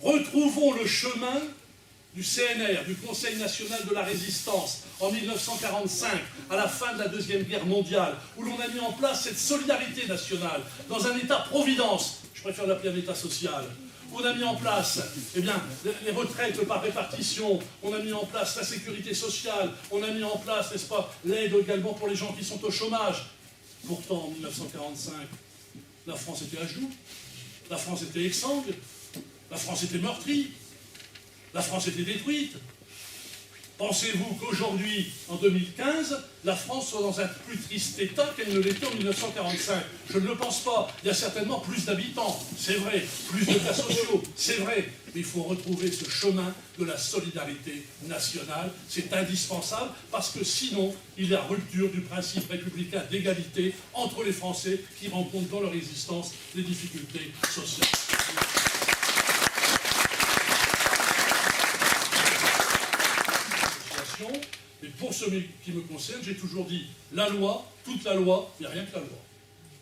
Retrouvons le chemin du CNR, du Conseil national de la résistance, en 1945, à la fin de la Deuxième Guerre mondiale, où l'on a mis en place cette solidarité nationale, dans un État-providence, je préfère l'appeler un État social, où on a mis en place les retraites par répartition, on a mis en place la sécurité sociale, on a mis en place, n'est-ce pas, l'aide également pour les gens qui sont au chômage. Pourtant, en 1945, la France était à genoux, la France était exsangue, la France était meurtrie, la France était détruite. Pensez-vous qu'aujourd'hui, en 2015, la France soit dans un plus triste état qu'elle ne l'était en 1945? Je ne le pense pas. Il y a certainement plus d'habitants, c'est vrai, plus de cas sociaux, c'est vrai. Mais il faut retrouver ce chemin de la solidarité nationale. C'est indispensable parce que sinon, il y a rupture du principe républicain d'égalité entre les Français qui rencontrent dans leur existence des difficultés sociales. Mais pour ce qui me concerne, j'ai toujours dit la loi, toute la loi, il n'y a rien que la loi.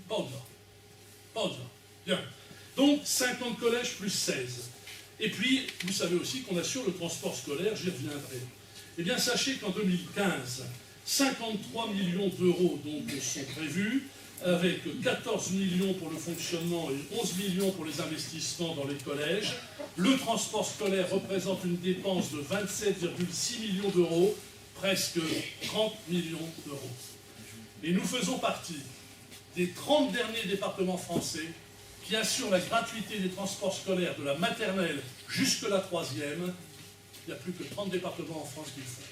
Pas au-delà. Pas au-delà. Bien. Donc 50 collèges plus 16. Et puis, vous savez aussi qu'on assure le transport scolaire, j'y reviendrai. Eh bien, sachez qu'en 2015, 53 millions d'euros sont prévus, avec 14 millions pour le fonctionnement et 11 millions pour les investissements dans les collèges. Le transport scolaire représente une dépense de 27,6 millions d'euros, presque 30 millions d'euros. Et nous faisons partie des 30 derniers départements français qui assurent la gratuité des transports scolaires de la maternelle jusqu'à la 3e. Il n'y a plus que 30 départements en France qui le font.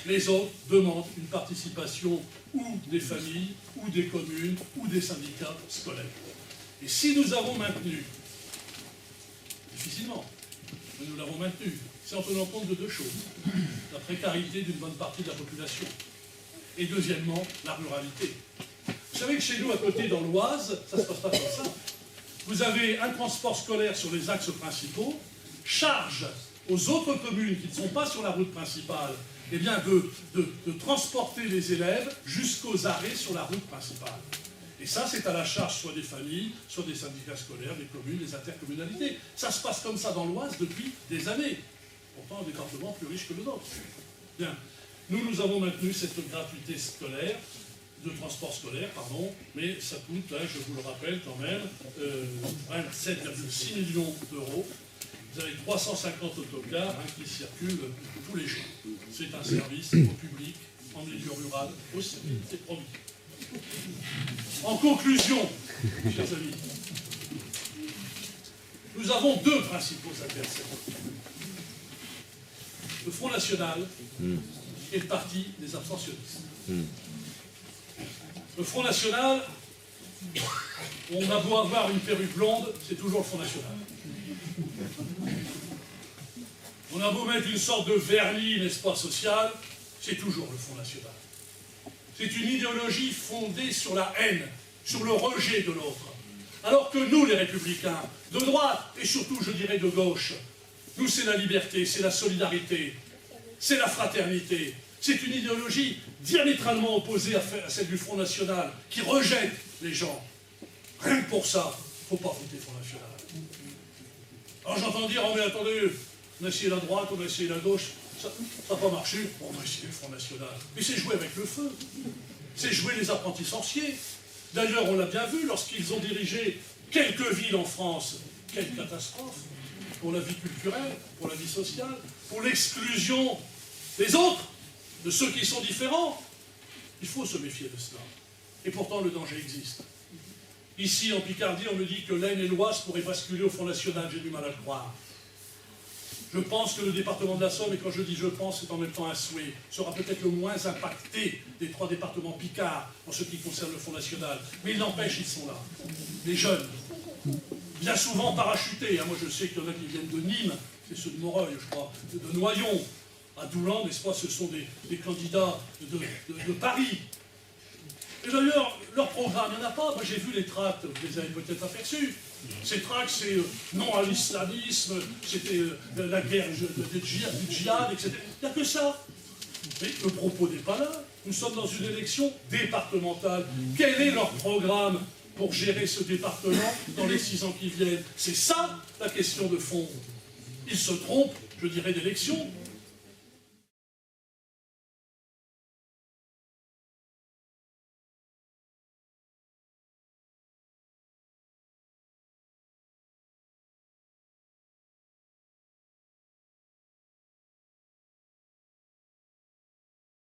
Les autres demandent une participation ou des familles, ou des communes, ou des syndicats scolaires. Et si nous avons maintenu, difficilement, mais nous l'avons maintenu, c'est en tenant compte de deux choses. La précarité d'une bonne partie de la population. Et deuxièmement, la ruralité. Vous savez que chez nous, à côté, dans l'Oise, ça ne se passe pas comme ça. Vous avez un transport scolaire sur les axes principaux, charge aux autres communes qui ne sont pas sur la route principale, eh bien de transporter les élèves jusqu'aux arrêts sur la route principale. Et ça, c'est à la charge soit des familles, soit des syndicats scolaires, des communes, des intercommunalités. Ça se passe comme ça dans l'Oise depuis des années. Pourtant, un département plus riche que le nôtre. Bien. Nous avons maintenu cette gratuité scolaire, de transport scolaire, pardon, mais ça coûte, hein, je vous le rappelle quand même, 27,6 millions d'euros. Vous avez 350 autocars qui circulent tous les jours. C'est un service au public, en milieu rural aussi, c'est promis. En conclusion, chers amis, nous avons deux principaux adversaires. Le Front National et le Parti des abstentionnistes. Le Front National, on a beau avoir une perruque blonde, c'est toujours le Front National. On a beau mettre une sorte de vernis, n'est-ce pas, social, c'est toujours le Front National. C'est une idéologie fondée sur la haine, sur le rejet de l'autre. Alors que nous, les Républicains, de droite et surtout, je dirais, de gauche, nous, c'est la liberté, c'est la solidarité, c'est la fraternité. C'est une idéologie diamétralement opposée à celle du Front National, qui rejette les gens. Rien que pour ça, il ne faut pas voter Front National. Alors j'entends dire, oh mais attendez, on a essayé la droite, on a essayé la gauche, ça n'a pas marché, on va essayer le Front National. Mais c'est jouer avec le feu, c'est jouer les apprentis sorciers. D'ailleurs, on l'a bien vu, lorsqu'ils ont dirigé quelques villes en France, quelle catastrophe pour la vie culturelle, pour la vie sociale, pour l'exclusion des autres, de ceux qui sont différents. Il faut se méfier de cela. Et pourtant, le danger existe. Ici, en Picardie, on me dit que l'Aisne et l'Oise pourraient basculer au Front National. J'ai du mal à le croire. Je pense que le département de la Somme, et quand je dis je pense, c'est en même temps un souhait, sera peut-être le moins impacté des 3 départements picards en ce qui concerne le Front National. Mais il n'empêche, ils sont là. Les jeunes, bien souvent parachutés. Moi, je sais qu'il y en a qui viennent de Nîmes, c'est ceux de Moreuil, je crois, de Noyon, à Doulan, n'est-ce pas, ce sont des candidats de Paris. Et d'ailleurs, leur programme, il n'y en a pas. Moi, j'ai vu les tracts, vous les avez peut-être aperçus. Ces tracts, c'est non à l'islamisme, c'était la guerre du djihad, etc. Il n'y a que ça. Mais le propos n'est pas là. Nous sommes dans une élection départementale. Quel est leur programme pour gérer ce département dans les 6 ans qui viennent? C'est ça, la question de fond. il se trompe, je dirais, d'élection.